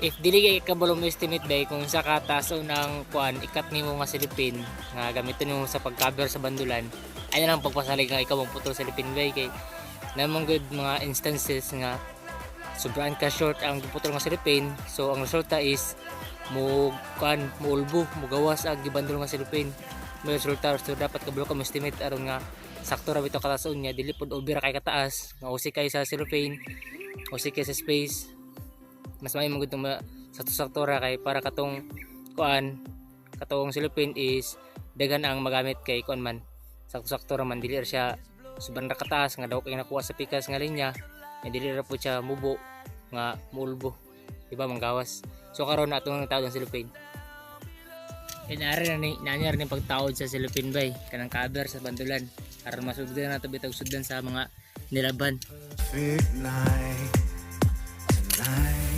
if dili kay kabalo mo estimate bay kung sa kataso ng kuan ikat nimo nga silipin nga gamiton mo sa pag-cover sa bandulan ay na lang pagpasalig nga ikaw magputol sa silipin bay kay namang good mga instances nga sobrang ka short ang giputol nga silipin, so ang resulta is mo kuan moulbo mo gawas ang gibandol nga silipin may resulta. So dapat kabalo ka mo estimate aron nga sakto ra bitaw katason niya dili pod over kay kataas nga usik kay sa silipin usik kay sa space. Mas may magud sakto ra kay para katong kuan katong silipin is dagan ang magamit kay kuan man sakto ra man dili ra siya sobrang ra kataas nga daw kay nakuha sa pikas nga linya dili ra po siya mubo nga mulbo diba manggawas. So karon na atong tawod ang silipin inari na ni nanyar ni pagtawod sa silipin bay kanang cover sa bandulan aron masugdan nato bitag sugdan sa mga nilaban. Night tonight.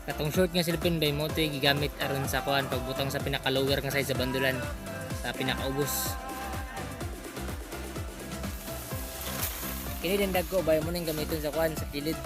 Katong short nga silipin bay mo ito'y gigamit aron sa kuan pagbutang sa pinaka-lower nga size sa bandulan sa pinaka-ubos. Kini din dagko bay mo nang gamiton sa kuan sa kilid